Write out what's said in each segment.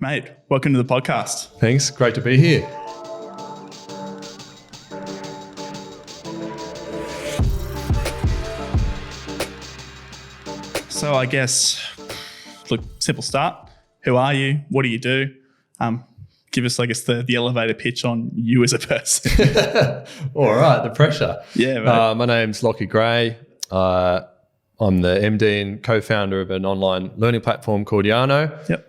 Mate, welcome to the podcast. Thanks. Great to be here. So I guess, look, simple start. Who are you? What do you do? Give us, I guess, the elevator pitch on you as a person. All right, the pressure. Yeah, mate. My name's Lachy Gray. I'm the MD and co-founder of an online learning platform called Yarno. Yep.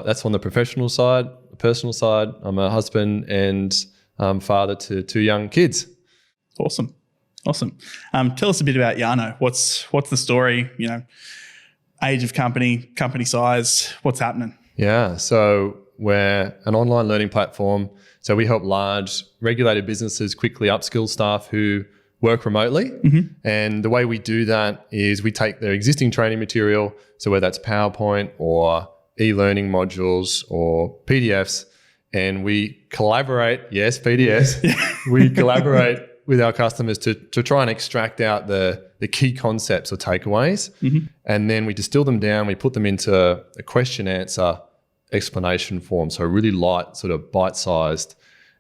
That's on the professional side. The personal side, I'm a husband and father to two young kids. Awesome. Tell us a bit about Yarno. What's the story? You know, age of company size. What's happening? Yeah, so we're an online learning platform. So we help large regulated businesses quickly upskill staff who work remotely. Mm-hmm. And the way we do that is we take their existing training material, so whether that's PowerPoint or eLearning modules or PDFs, and we collaborate, yes, PDFs, we collaborate with our customers to try and extract out the key concepts or takeaways. Mm-hmm. And then we distill them down, we put them into a question answer explanation form, so really light, sort of bite-sized.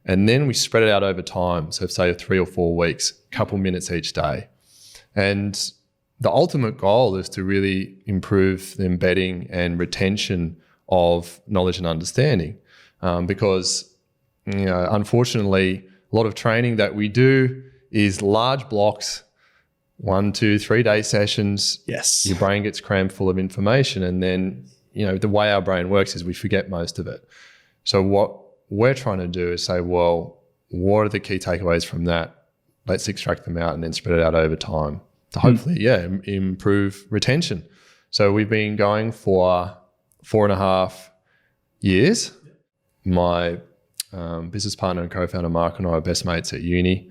And then we spread it out over time, so say 3 or 4 weeks, a couple minutes each day. And the ultimate goal is to really improve the embedding and retention of knowledge and understanding, because, you know, unfortunately, a lot of training that we do is large blocks, 1, 2, 3 day sessions. Yes. Your brain gets crammed full of information, and then, you know, the way our brain works is we forget most of it. So what we're trying to do is say, well, what are the key takeaways from that? Let's extract them out and then spread it out over time to hopefully, improve retention. So we've been going for 4.5 years. My business partner and co-founder Mark and I are best mates at uni.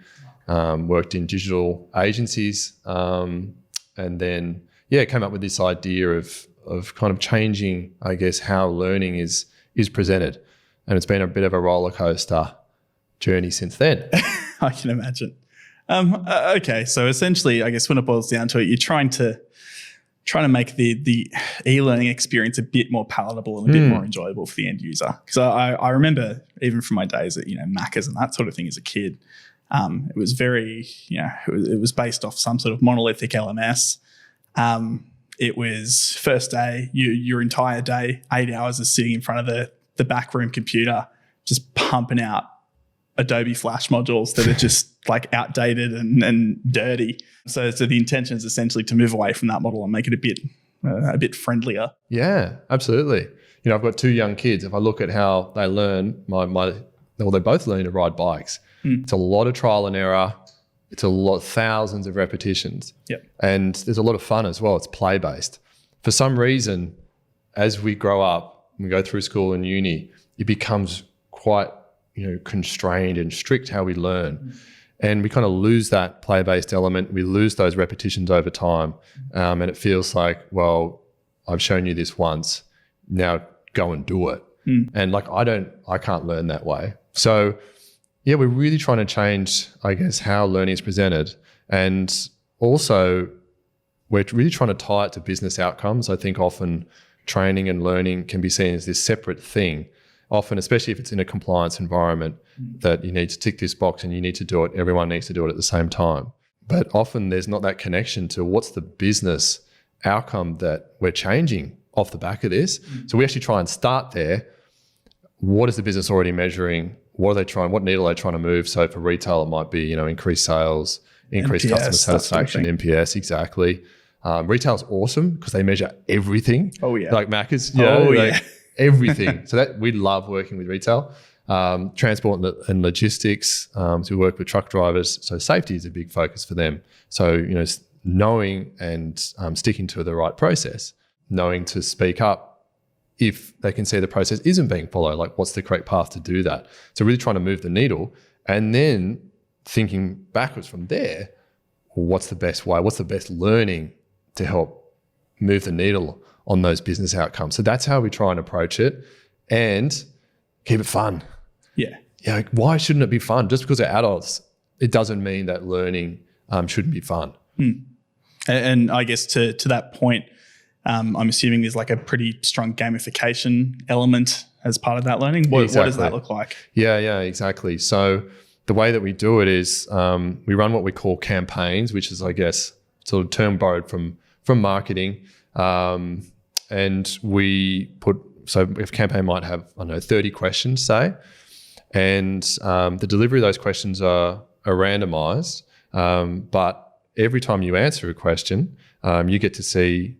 Worked in digital agencies, and then came up with this idea of kind of changing, I guess, how learning is presented, and it's been a bit of a roller coaster journey since then. I can imagine. Okay, so essentially, I guess when it boils down to it, you're trying to make the e-learning experience a bit more palatable and a bit more enjoyable for the end user. Because I remember even from my days at Macca's and that sort of thing as a kid, it was very it was based off some sort of monolithic LMS. It was first day, your entire day, 8 hours is sitting in front of the back room computer, just pumping out Adobe Flash modules that are just like outdated and dirty. So the intention is essentially to move away from that model and make it a bit friendlier. Yeah, absolutely. You know, I've got 2 young kids. If I look at how they learn, they both learn to ride bikes. It's a lot of trial and error. It's thousands of repetitions. Yep. And there's a lot of fun as well. It's play-based. For some reason, as we grow up, we go through school and uni, it becomes quite, constrained and strict how we learn. And we kind of lose that play-based element. We lose those repetitions over time. And it feels like, well, I've shown you this once, now go and do it. And I can't learn that way. So yeah, we're really trying to change, I guess, how learning is presented. And also we're really trying to tie it to business outcomes. I think often training and learning can be seen as this separate thing. Often, especially if it's in a compliance environment, that you need to tick this box and you need to do it, everyone needs to do it at the same time. But often there's not that connection to what's the business outcome that we're changing off the back of this. So we actually try and start there. What is the business already measuring? What needle are they trying to move? So for retail, it might be, increased sales, increased NPS, customer satisfaction, NPS, exactly. Retail's awesome because they measure everything. Oh yeah. Like Macca's. Everything. So that we love working with retail. Transport and logistics. So we work with truck drivers. So safety is a big focus for them. So, knowing and sticking to the right process, knowing to speak up if they can see the process isn't being followed, like what's the correct path to do that. So really trying to move the needle, and then thinking backwards from there, what's the best way? What's the best learning to help move the needle on those business outcomes? So that's how we try and approach it, and keep it fun. Yeah. Yeah. Why shouldn't it be fun? Just because they're adults, it doesn't mean that learning shouldn't be fun. And I guess to that point, I'm assuming there's like a pretty strong gamification element as part of that learning? What does that look like? Yeah, exactly. So the way that we do it is we run what we call campaigns, which is, I guess, sort of term borrowed from marketing. And we so if a campaign might have, 30 questions, say, and the delivery of those questions are randomized. But every time you answer a question, you get to see,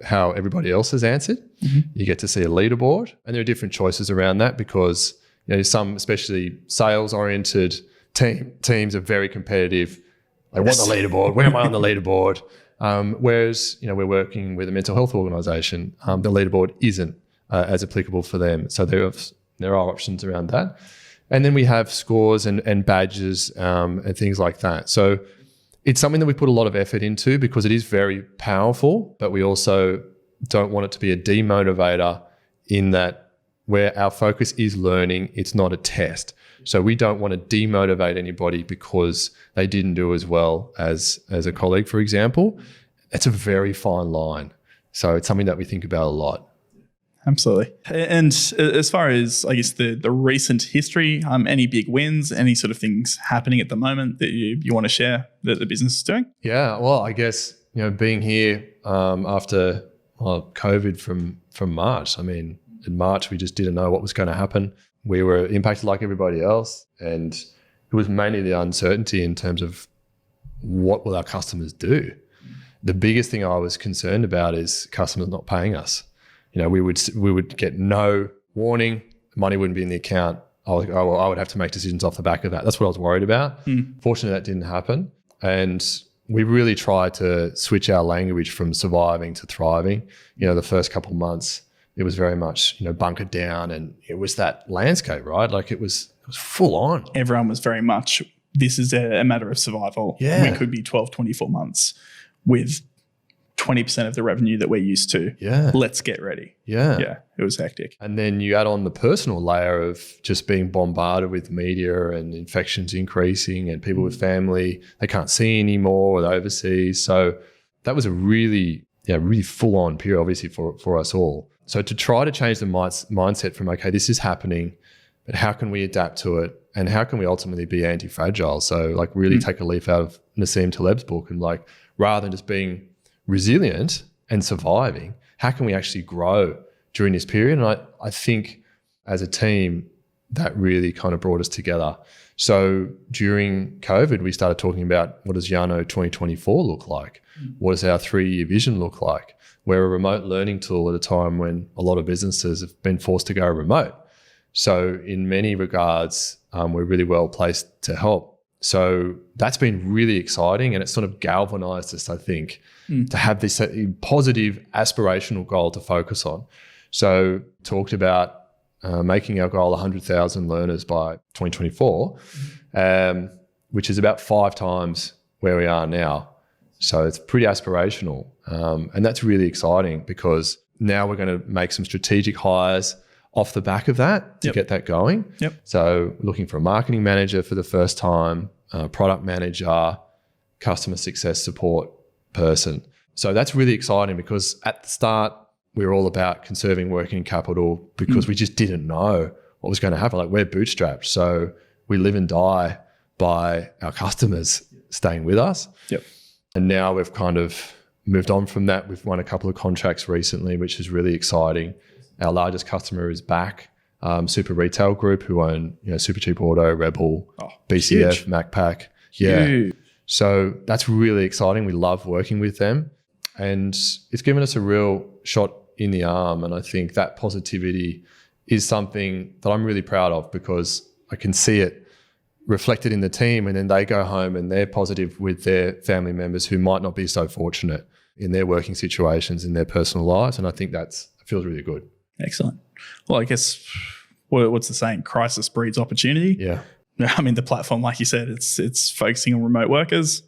how everybody else has answered. Mm-hmm. You get to see a leaderboard, and there are different choices around that because, some especially sales-oriented teams are very competitive. They want the leaderboard. Where am I on the leaderboard? Whereas, we're working with a mental health organisation, the leaderboard isn't as applicable for them. So there are options around that. And then we have scores and badges and things like that. So it's something that we put a lot of effort into because it is very powerful, but we also don't want it to be a demotivator in that where our focus is learning, it's not a test. So we don't want to demotivate anybody because they didn't do as well as a colleague, for example. It's a very fine line. So it's something that we think about a lot. Absolutely. And as far as, I guess, the recent history, any big wins, any sort of things happening at the moment that you want to share that the business is doing? Yeah, well, I guess, being here after COVID from March. I mean, in March, we just didn't know what was going to happen. We were impacted like everybody else. And it was mainly the uncertainty in terms of what will our customers do. The biggest thing I was concerned about is customers not paying us. We would get no warning, money wouldn't be in the account. I would have to make decisions off the back of that. That's what I was worried about. Fortunately, that didn't happen. And we really tried to switch our language from surviving to thriving. The first couple of months, it was very much, bunkered down, and it was that landscape, right? Like it was full on. Everyone was very much, this is a matter of survival. Yeah. We could be 12, 24 months with 20% of the revenue that we're used to. Yeah. Let's get ready. Yeah. Yeah. It was hectic. And then you add on the personal layer of just being bombarded with media and infections increasing and people with family, they can't see anymore or they're overseas. So that was a really full on period, obviously, for us all. So to try to change the mindset from, okay, this is happening, but how can we adapt to it? And how can we ultimately be anti-fragile? So like really take a leaf out of Nassim Taleb's book and like, rather than just being resilient and surviving, how can we actually grow during this period? And I think as a team, that really kind of brought us together. So during COVID, we started talking about what does Yarno 2024 look like? What does our 3-year vision look like? We're a remote learning tool at a time when a lot of businesses have been forced to go remote. So in many regards, we're really well placed to help. So that's been really exciting, and it's sort of galvanized us, I think, to have this positive aspirational goal to focus on. So talked about making our goal 100,000 learners by 2024, which is about 5 times where we are now. So it's pretty aspirational. And that's really exciting because now we're going to make some strategic hires off the back of that to get that going. Yep. So looking for a marketing manager for the first time, a product manager, customer success support person. So that's really exciting because at the start, we were all about conserving working capital because we just didn't know what was going to happen. Like we're bootstrapped. So we live and die by our customers staying with us. Yep. And now we've kind of moved on from that. We've won a couple of contracts recently, which is really exciting. Our largest customer is back, Super Retail Group, who own Super Cheap Auto, Rebel, BCF, huge. Macpac. Yeah. Huge. So that's really exciting. We love working with them. And it's given us a real shot in the arm. And I think that positivity is something that I'm really proud of because I can see it reflected in the team, and then they go home and they're positive with their family members who might not be so fortunate in their working situations, in their personal lives. And I think it feels really good. Excellent. Well, I guess what's the saying? Crisis breeds opportunity. Yeah. I mean, the platform, like you said, it's focusing on remote workers.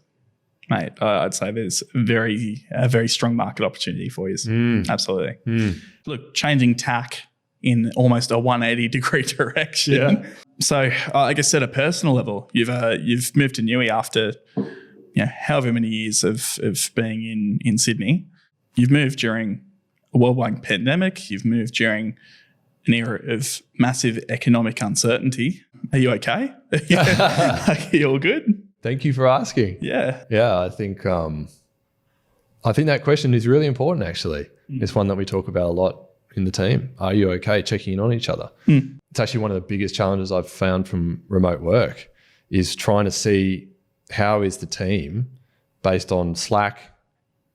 Mate, I'd say there's a very strong market opportunity for you. Absolutely. Look, changing tack in almost a 180-degree direction. Yeah. So I guess at a personal level, you've moved to Newey after however many years of being in Sydney. You've moved during a worldwide pandemic. You've moved during an era of massive economic uncertainty. Are you okay? Are you all good? Thank you for asking. Yeah. Yeah, I think that question is really important, actually. It's one that we talk about a lot in the team. Are you okay? Checking in on each other. It's actually one of the biggest challenges I've found from remote work is trying to see how is the team based on Slack,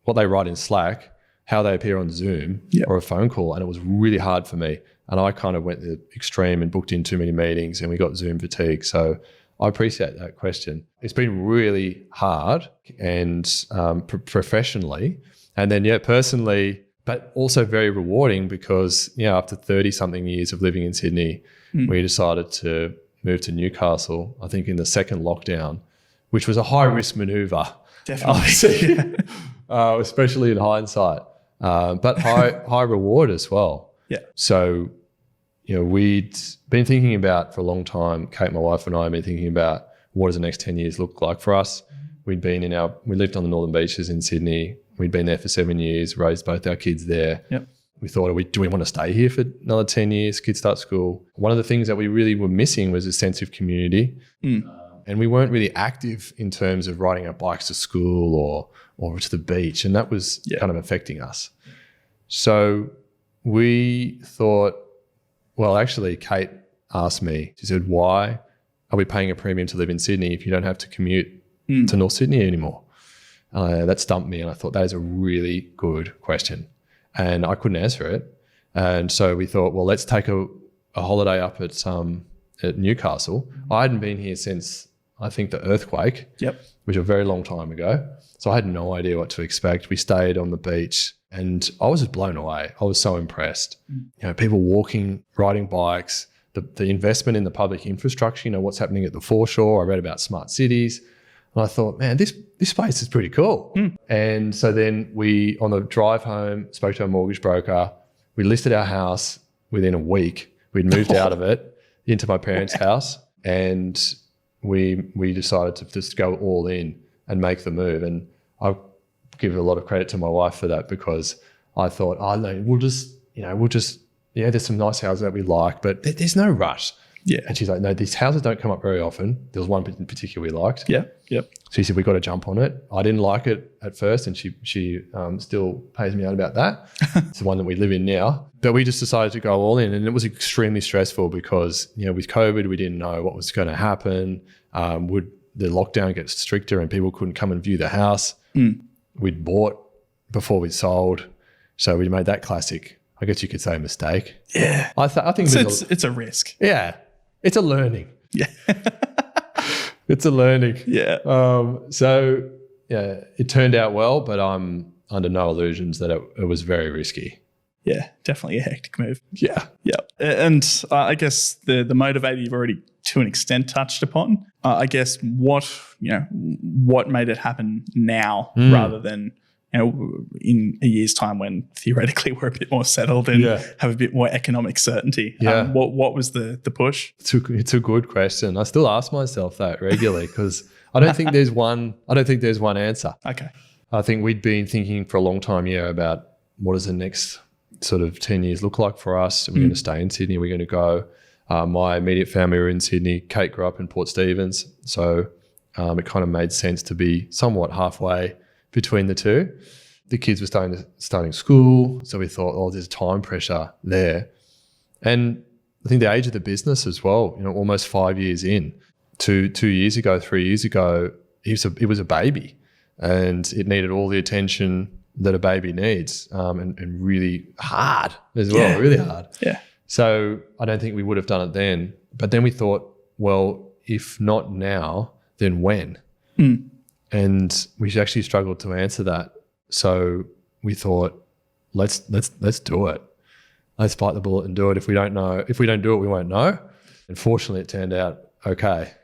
what they write in Slack, how they appear on Zoom or a phone call. And it was really hard for me. And I kind of went the extreme and booked in too many meetings and we got Zoom fatigue. So I appreciate that question. It's been really hard and professionally, and then personally, but also very rewarding because after 30-something years of living in Sydney, we decided to move to Newcastle, I think in the second lockdown, which was a high-risk maneuver. Definitely. Especially in hindsight, but high reward as well. Yeah. So, we'd been thinking about for a long time, Kate, my wife, and I have been thinking about what does the next 10 years look like for us. We lived on the Northern Beaches in Sydney. We'd been there for 7 years, raised both our kids there. Yep. We thought, do we want to stay here for another 10 years? Kids start school. One of the things that we really were missing was a sense of community. And we weren't really active in terms of riding our bikes to school or to the beach. And that was kind of affecting us. So we thought, well, actually, Kate asked me, she said, why are we paying a premium to live in Sydney if you don't have to commute to North Sydney anymore? That stumped me. And I thought that is a really good question. And I couldn't answer it. And so we thought, well, let's take a holiday up at Newcastle. I hadn't been here since, I think, the earthquake, which was a very long time ago. So I had no idea what to expect. We stayed on the beach and I was just blown away. I was so impressed. People walking, riding bikes, the investment in the public infrastructure, what's happening at the foreshore. I read about smart cities. And I thought, man, this place is pretty cool. And so then we, on the drive home, spoke to our mortgage broker. We listed our house within a week. We'd moved out of it into my parents' house, and we decided to just go all in and make the move. And I give a lot of credit to my wife for that because I thought, no, we'll just there's some nice houses that we like, but there's no rush. Yeah. And she's like, no, these houses don't come up very often. There was one in particular we liked. Yeah. Yep. So she said, we got to jump on it. I didn't like it at first, and she still pays me out about that. It's the one that we live in now. But we just decided to go all in, and it was extremely stressful because, with COVID, we didn't know what was going to happen. Would the lockdown get stricter and people couldn't come and view the house? We'd bought before we sold. So we made that classic, I guess you could say, mistake. Yeah. I think it's a risk. Yeah. It's a learning. Yeah. It's a learning. Yeah. So it turned out well, but I'm under no illusions that it was very risky. Yeah, definitely a hectic move. Yeah. Yeah. And I guess the motivator you've already to an extent touched upon. I guess what made it happen now rather than in a year's time when theoretically we're a bit more settled and have a bit more economic certainty. Yeah. What was the push? It's a good question. I still ask myself that regularly because I don't think there's one answer. Okay. I think we'd been thinking for a long time about what does the next sort of 10 years look like for us? Are we going to stay in Sydney? Are we going to go? My immediate family were in Sydney. Kate grew up in Port Stephens. So it kind of made sense to be somewhat halfway between the two. The kids were starting school. So we thought, there's time pressure there. And I think the age of the business as well, almost 5 years in, 3 years ago, it was a baby and it needed all the attention that a baby needs and really hard as well, really hard. Yeah. So I don't think we would have done it then. But then we thought, well, if not now, then when? And we actually struggled to answer that. So we thought, let's do it. Let's bite the bullet and do it. If we don't do it, we won't know. And fortunately, it turned out okay.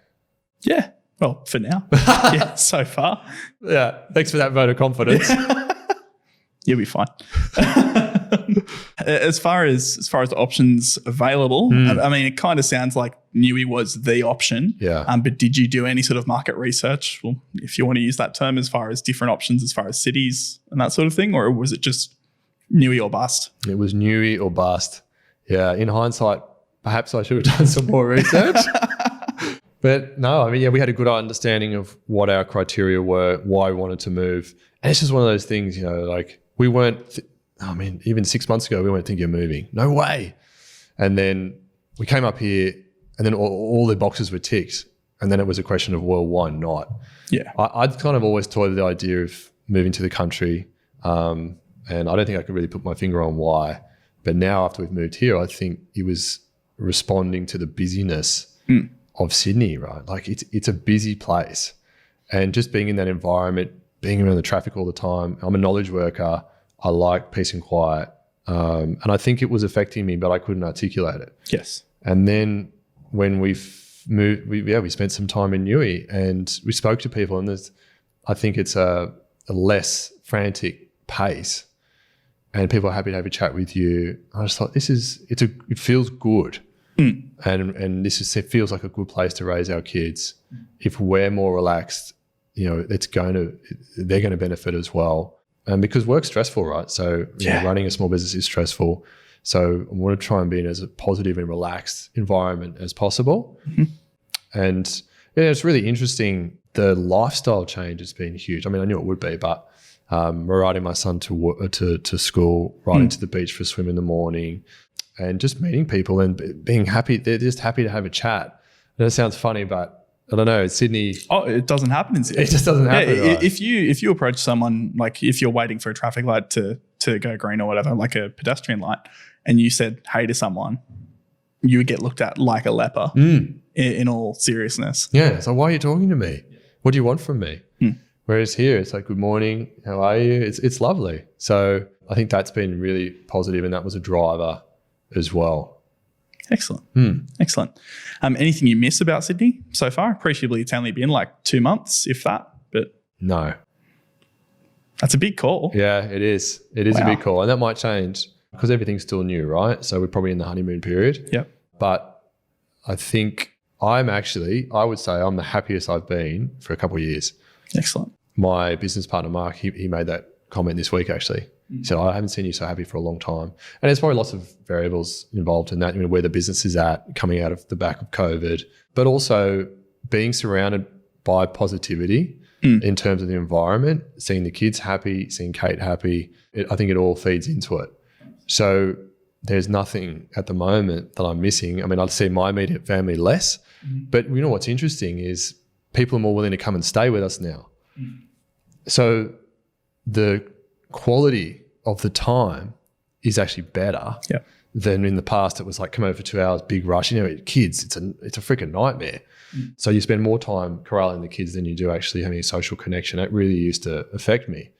Yeah. Well, for now. Yeah, so far. Yeah. Thanks for that vote of confidence. You'll be fine. As far as the options available, I mean, it kind of sounds like Newey was the option. Yeah. But did you do any sort of market research, well, if you want to use that term, as far as different options, as far as cities and that sort of thing, or was it just Newey or bust? It was Newey or bust. Yeah, in hindsight, perhaps I should have done some more research. But no, I mean, yeah, we had a good understanding of what our criteria were, why we wanted to move. And it's just one of those things, you know, like we weren't, even 6 months ago, we weren't thinking of moving. No way. And then we came up here and then all the boxes were ticked. And then it was a question of, well, why not? Yeah. I'd kind of always toyed with the idea of moving to the country. And I don't think I could really put my finger on why. But now after we've moved here, I think it was responding to the busyness of Sydney, right? Like it's a busy place. And just being in that environment, being around the traffic all the time. I'm a knowledge worker. I like peace and quiet. And I think it was affecting me, but I couldn't articulate it. Yes. And then when we moved, we spent some time in Newey and we spoke to people, and I think it's a less frantic pace and people are happy to have a chat with you. I just thought it feels good. And it feels like a good place to raise our kids. If we're more relaxed, you know, they're going to benefit as well. And because work's stressful, right? So you know, running a small business is stressful. So I want to try and be in as a positive and relaxed environment as possible. And yeah, it's really interesting. The lifestyle change has been huge. I mean, I knew it would be, but we're riding my son to school, riding to the beach for a swim in the morning, and just meeting people and being happy. They're just happy to have a chat. And it sounds funny, but I don't know, Sydney. Oh, it doesn't happen in Sydney. It just doesn't happen. Yeah, right? If you approach someone, like if you're waiting for a traffic light to go green or whatever, like a pedestrian light, and you said hey to someone, you would get looked at like a leper in all seriousness. Yeah. So why are you talking to me? What do you want from me? Whereas here, it's like, good morning, how are you? It's lovely. So I think that's been really positive, and that was a driver as well. Excellent. Excellent. Anything you miss about Sydney so far? Appreciably, it's only been like 2 months, if that, but no. That's a big call. Yeah, it is. It is a big call, and that might change because everything's still new, right? So we're probably in the honeymoon period. Yep. But I think I would say I'm the happiest I've been for a couple of years. Excellent. My business partner, Mark, he made that comment this week, actually. He said, I haven't seen you so happy for a long time. And there's probably lots of variables involved in that, you know, where the business is at coming out of the back of COVID, but also being surrounded by positivity in terms of the environment, seeing the kids happy, seeing Kate happy. I think it all feeds into it. So there's nothing at the moment that I'm missing. I mean, I'd see my immediate family less, but you know what's interesting is people are more willing to come and stay with us now. So the quality of the time is actually better than in the past. It was like, come over for 2 hours, big rush. You know, kids, it's a freaking nightmare. So you spend more time corralling the kids than you do actually having a social connection. That really used to affect me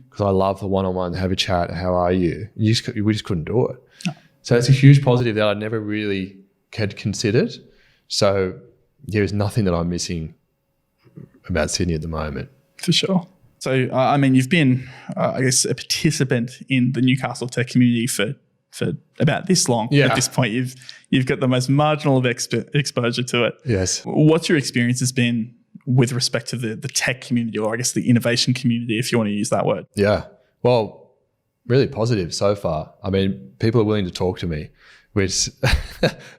because I love the one-on-one, have a chat, how are you? We just couldn't do it. No. So it's a huge positive that I never really had considered. So there's nothing that I'm missing about Sydney at the moment. For sure. So, I mean, you've been, I guess, a participant in the Newcastle tech community for about this long. At this point, you've got the most marginal of exposure to it. Yes. What's your experience has been with respect to the tech community, or I guess the innovation community, if you want to use that word? Yeah. Well, really positive so far. I mean, people are willing to talk to me, which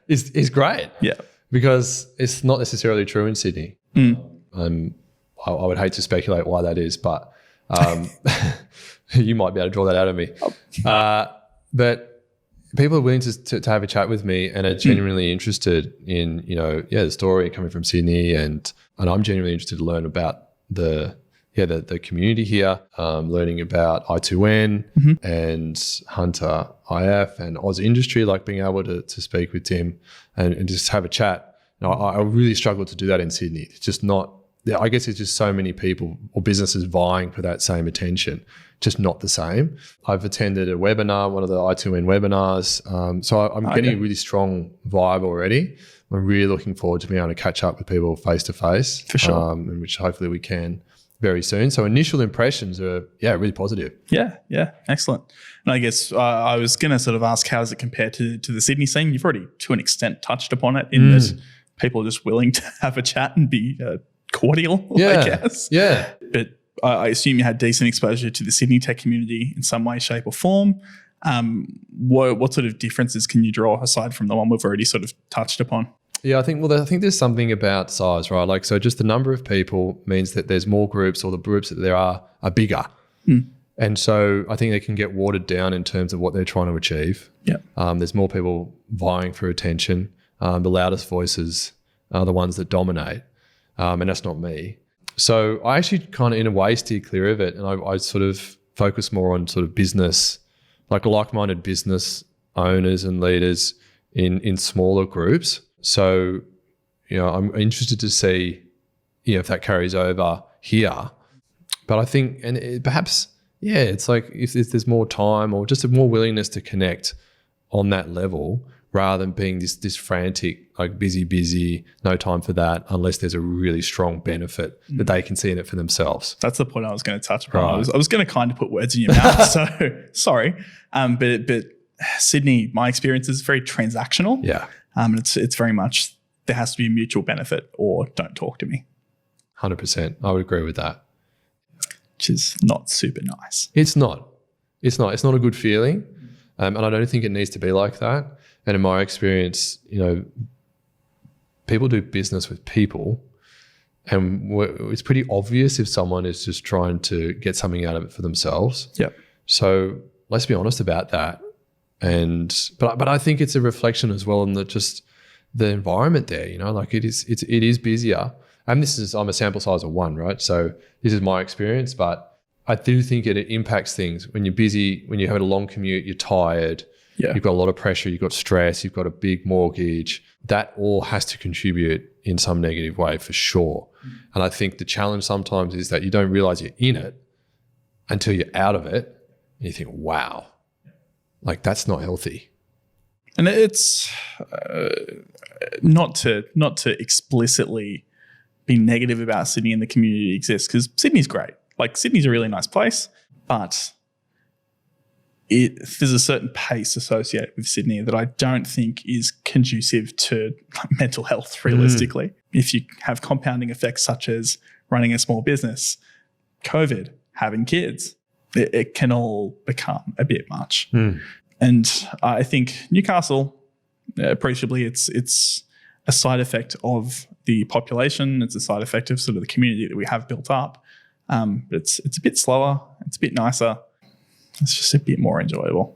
is great. Yeah. Because it's not necessarily true in Sydney. I would hate to speculate why that is, but you might be able to draw that out of me. But people are willing to have a chat with me and are genuinely interested in, you know, the story coming from Sydney, and I'm genuinely interested to learn about the community here, learning about I2N and Hunter IF and Oz Industry, like being able to speak with Tim and just have a chat. Now, I really struggle to do that in Sydney. It's just not. I guess it's just so many people or businesses vying for that same attention, just not the same. I've attended a webinar, one of the I2N webinars. So I'm getting a really strong vibe already. I'm really looking forward to being able to catch up with people face to face. For sure. And which hopefully we can very soon. So initial impressions are, really positive. Yeah. Excellent. And I guess I was going to sort of ask, how does it compare to the Sydney scene? You've already, to an extent, touched upon it in that people are just willing to have a chat and be cordial, I guess. Yeah. But I assume you had decent exposure to the Sydney tech community in some way, shape or form. What sort of differences can you draw aside from the one we've already sort of touched upon? Yeah, I think there's something about size, right? Like, so just the number of people means that there's more groups, or the groups that there are bigger. And so I think they can get watered down in terms of what they're trying to achieve. Yeah. There's more people vying for attention. The loudest voices are the ones that dominate. And that's not me. So I actually kind of in a way steer clear of it. And I sort of focus more on sort of business, like like-minded business owners and leaders in smaller groups. So, I'm interested to see, if that carries over here. But I think, perhaps, it's like if there's more time or just a more willingness to connect on that level rather than being this frantic, like busy, no time for that, unless there's a really strong benefit that they can see in it for themselves. That's the point I was going to touch upon. Right. I was going to kind of put words in your mouth, so sorry. But Sydney, my experience is very transactional. Yeah. It's very much there has to be a mutual benefit or don't talk to me. 100%. I would agree with that. Which is not super nice. It's not a good feeling. And I don't think it needs to be like that. And in my experience, people do business with people, and it's pretty obvious if someone is just trying to get something out of it for themselves. Yeah. So let's be honest about that. But I think it's a reflection as well on the environment there. Like it is busier. And I'm a sample size of one, right? So this is my experience, but I do think it impacts things. When you're busy, when you're having a long commute, you're tired. Yeah. You've got a lot of pressure, you've got stress, you've got a big mortgage. That all has to contribute in some negative way for sure. And I think the challenge sometimes is that you don't realize you're in it until you're out of it and you think, wow, like that's not healthy. And it's not to explicitly be negative about Sydney and the community exists, because Sydney's great. Like Sydney's a really nice place, but there's a certain pace associated with Sydney that I don't think is conducive to mental health realistically. If you have compounding effects such as running a small business, COVID, having kids, it can all become a bit much. And I think Newcastle, appreciably, it's a side effect of the population. It's a side effect of sort of the community that we have built up. But it's a bit slower. It's a bit nicer. It's just a bit more enjoyable.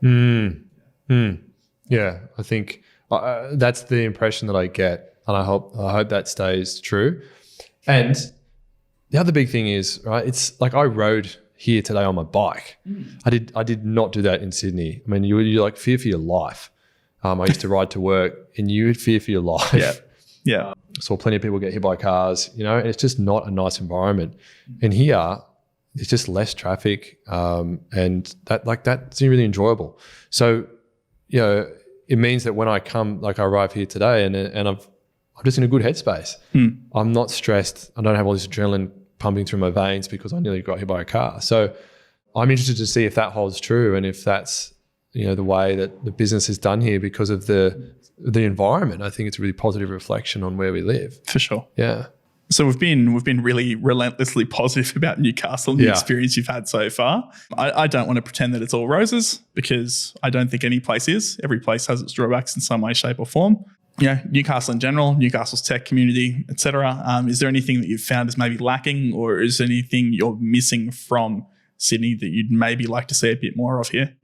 Yeah, I think that's the impression that I get, and I hope that stays true. And the other big thing is, right, it's like I rode here today on my bike. I did not do that in Sydney. I mean, you like fear for your life. I used to ride to work, and you would fear for your life. Yeah. Saw plenty of people get hit by cars. And it's just not a nice environment. And here, it's just less traffic, and that's really enjoyable. So, it means that when I come, like I arrive here today, and I'm just in a good headspace. I'm not stressed. I don't have all this adrenaline pumping through my veins because I nearly got hit by a car. So, I'm interested to see if that holds true, and if that's the way that the business is done here because of the environment. I think it's a really positive reflection on where we live. For sure. Yeah. So we've been really relentlessly positive about Newcastle and the experience you've had so far. I don't want to pretend that it's all roses, because I don't think any place is. Every place has its drawbacks in some way, shape or form. Newcastle in general, Newcastle's tech community, etc. Is there anything that you've found is maybe lacking, or is there anything you're missing from Sydney that you'd maybe like to see a bit more of here?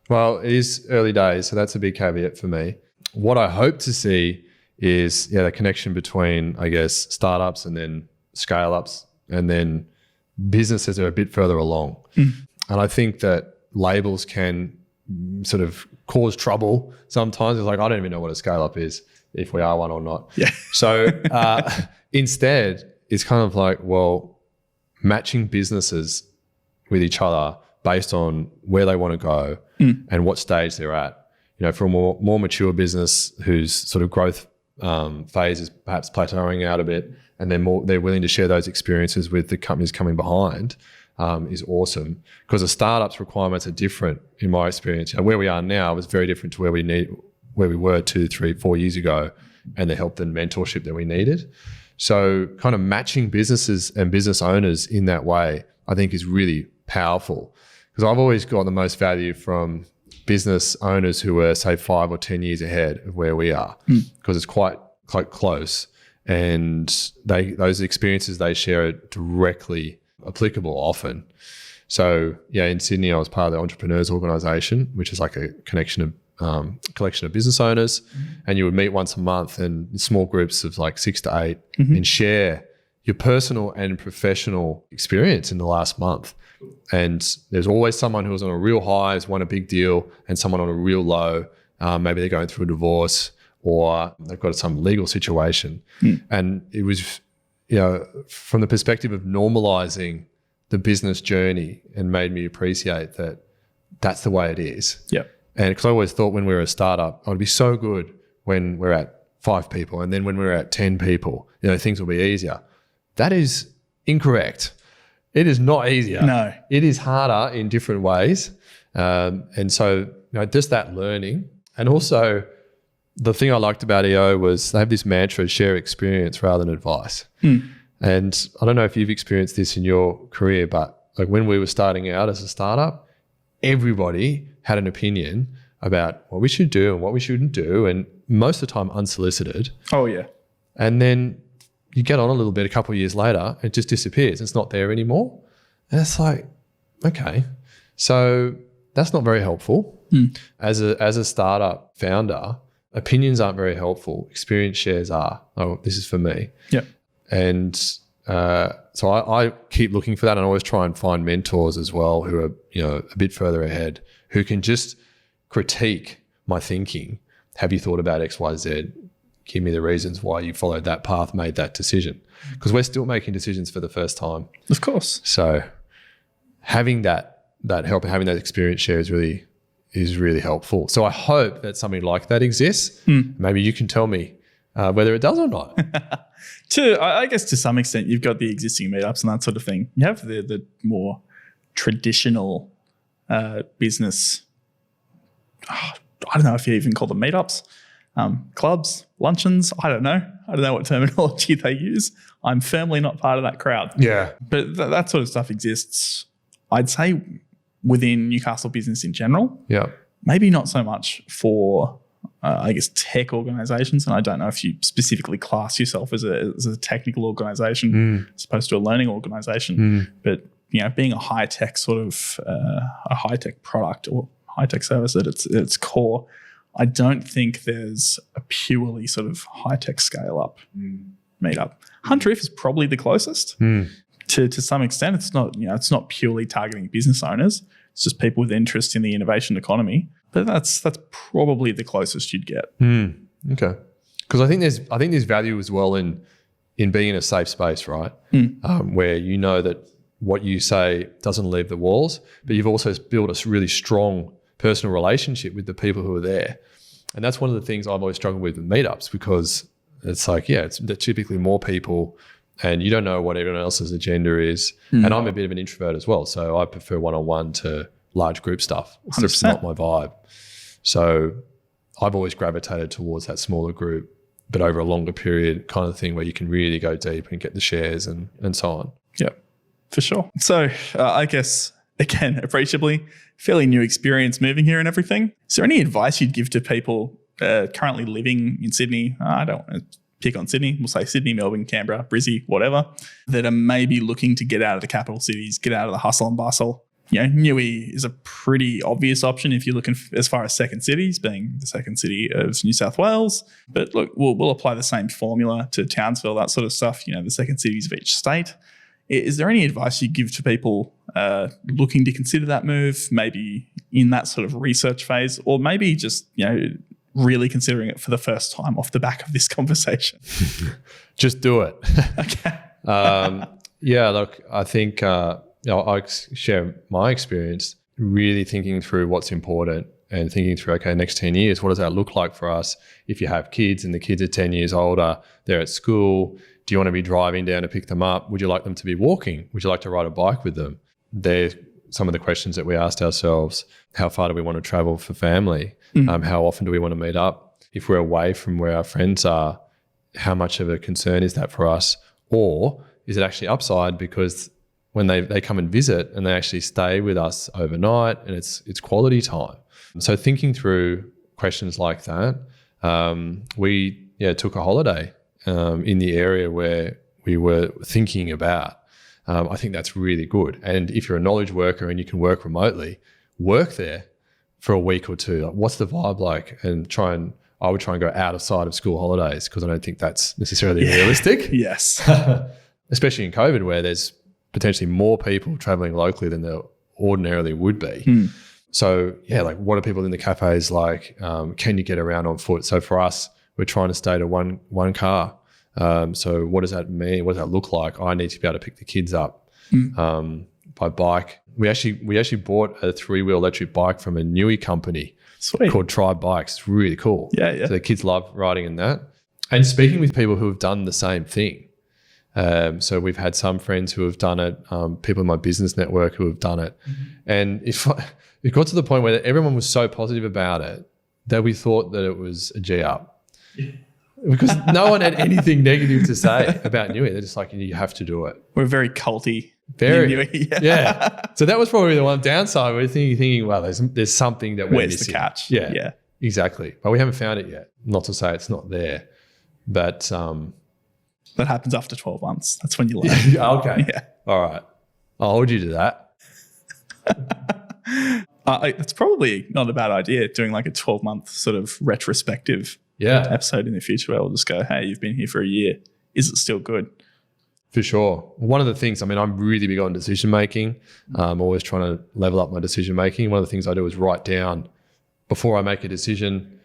Well, it is early days, so that's a big caveat for me. What I hope to see is the connection between, I guess, startups and then scale-ups and then businesses that are a bit further along. And I think that labels can sort of cause trouble sometimes. It's like, I don't even know what a scale-up is, if we are one or not. Yeah. So instead, it's kind of like, well, matching businesses with each other based on where they want to go and what stage they're at. For a more mature business whose sort of growth phase is perhaps plateauing out a bit, and they're willing to share those experiences with the companies coming behind, is awesome. Because the startups requirements are different in my experience. Where we are now is very different to where we were 2, 3, 4 years ago, and the help and mentorship that we needed. So kind of matching businesses and business owners in that way, I think is really powerful. Because I've always got the most value from business owners who are, say, 5 or 10 years ahead of where we are, because it's quite close. And those experiences they share are directly applicable often. So, yeah, in Sydney, I was part of the Entrepreneurs Organisation, which is like a collection of business owners, and you would meet once a month in small groups of like 6 to 8 and share your personal and professional experience in the last month. And there's always someone who was on a real high, has won a big deal, and someone on a real low. Maybe they're going through a divorce or they've got some legal situation. And it was, from the perspective of normalizing the business journey, and made me appreciate that that's the way it is. Yep. And because I always thought when we were a startup, I would be so good when we're at 5 people, and then when we're at 10 people, things will be easier. That is incorrect. It is not easier. No. It is harder in different ways. And so, just that learning. And also, the thing I liked about EO was they have this mantra, share experience rather than advice. And I don't know if you've experienced this in your career, but like when we were starting out as a startup, everybody had an opinion about what we should do and what we shouldn't do, and most of the time unsolicited. Oh, yeah. And then you get on a little bit a couple of years later, it just disappears. It's not there anymore. And it's like, okay. So that's not very helpful. As a startup founder, opinions aren't very helpful. Experience shares are. Oh, this is for me. Yep. And so I keep looking for that, and I always try and find mentors as well who are, a bit further ahead, who can just critique my thinking. Have you thought about X, Y, Z? Give me the reasons why you followed that path, made that decision. Because we're still making decisions for the first time. Of course. So having that help and having that experience share is really helpful. So I hope that something like that exists. Maybe you can tell me whether it does or not. I guess to some extent, you've got the existing meetups and that sort of thing. You have the more traditional business. I don't know if you even call them meetups, clubs, luncheons. I don't know what terminology they use. I'm firmly not part of that crowd. Yeah. But that sort of stuff exists, I'd say, within Newcastle business in general. Yeah. Maybe not so much for tech organizations, and I don't know if you specifically class yourself as a technical organization as opposed to a learning organization. But being a high tech sort of a high tech product or high tech service at its core, I don't think there's a purely sort of high tech scale up meetup. Hunter If is probably the closest to some extent. It's not purely targeting business owners. It's just people with interest in the innovation economy. But that's probably the closest you'd get. Okay, because I think there's value as well in being in a safe space, right? Where you know that what you say doesn't leave the walls, but you've also built a really strong personal relationship with the people who are there. And that's one of the things I've always struggled with meetups, because it's like, they're typically more people, and you don't know what everyone else's agenda is. And I'm a bit of an introvert as well, so I prefer one-on-one to large group stuff. It's 100%. Just not my vibe. So I've always gravitated towards that smaller group, but over a longer period kind of thing where you can really go deep and get the shares and so on. Yep, for sure. So I guess, again, appreciably, fairly new experience moving here and everything. Is there any advice you'd give to people currently living in Sydney? I don't want to pick on Sydney. We'll say Sydney, Melbourne, Canberra, Brisbane, whatever, that are maybe looking to get out of the capital cities, get out of the hustle and bustle. Newey is a pretty obvious option if you're looking as far as second cities, being the second city of New South Wales. But look, we'll apply the same formula to Townsville, that sort of stuff, the second cities of each state. Is there any advice you give to people looking to consider that move, maybe in that sort of research phase, or maybe just, really considering it for the first time off the back of this conversation? Just do it. Okay. Look, I think I share my experience really thinking through what's important and thinking through, okay, next 10 years, what does that look like for us? If you have kids and the kids are 10 years older, they're at school, do you want to be driving down to pick them up? Would you like them to be walking? Would you like to ride a bike with them? They're some of the questions that we asked ourselves. How far do we want to travel for family? How often do we want to meet up? If we're away from where our friends are, how much of a concern is that for us? Or is it actually upside because when they come and visit and they actually stay with us overnight, and it's quality time. So thinking through questions like that, we took a holiday in the area where we were thinking about. I think that's really good. And if you're a knowledge worker and you can work remotely, work there for a week or two. Like, what's the vibe like? And I would try and go out of sight of school holidays, because I don't think that's necessarily realistic. Yes. Especially in COVID, where there's potentially more people traveling locally than there ordinarily would be. So like, what are people in the cafes like? Can you get around on foot? So for us, we're trying to stay to one car. So what does that mean? What does that look like? I need to be able to pick the kids up by bike. We actually bought a 3-wheel electric bike from a Newey company. Sweet. Called Tribe Bikes. It's really cool. Yeah. So the kids love riding in that. And speaking with people who have done the same thing. So we've had some friends who have done it, people in my business network who have done it. And it got to the point where everyone was so positive about it that we thought that it was a G up. Because no one had anything negative to say about Newey. They're just like, you have to do it. We're very culty. Very. Yeah. So that was probably the one downside. We're thinking, well, there's something that we're missing. Where's the catch? Yeah. Exactly. But we haven't found it yet. Not to say it's not there, but that happens after 12 months. That's when you learn. Okay. Yeah. All right. I'll hold you to that. It's probably not a bad idea doing like a 12-month sort of retrospective episode in the future where we'll just go, hey, you've been here for a year. Is it still good? For sure. One of the things, I'm really big on decision making. I'm always trying to level up my decision making. One of the things I do is write down, before I make a decision,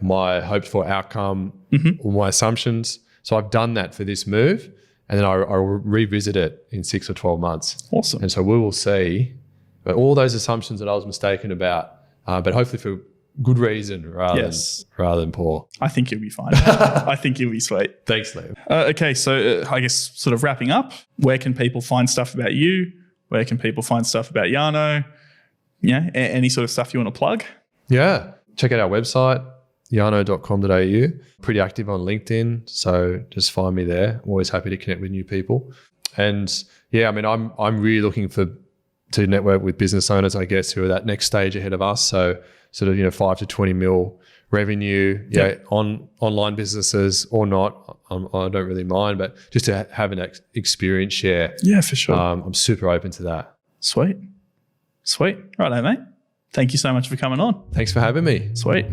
my hoped for outcome or my assumptions. So I've done that for this move, and then I'll revisit it in 6 or 12 months. Awesome. And so we will see all those assumptions that I was mistaken about, but hopefully for good reason rather than poor. I think you'll be fine. I think you'll be sweet. Thanks, Liam. Okay, so I guess sort of wrapping up, where can people find stuff about you? Where can people find stuff about Yarno? Yeah, any sort of stuff you want to plug? Yeah, check out our website, yarno.com.au. Pretty active on LinkedIn, so just find me there. I'm always happy to connect with new people. And I'm really looking to network with business owners, I guess, who are that next stage ahead of us. So sort of 5 to 20 mil revenue, on online businesses or not. I don't really mind, but just to have an experience share. Yeah, for sure. I'm super open to that. Sweet. Right, mate. Thank you so much for coming on. Thanks for having me. Sweet.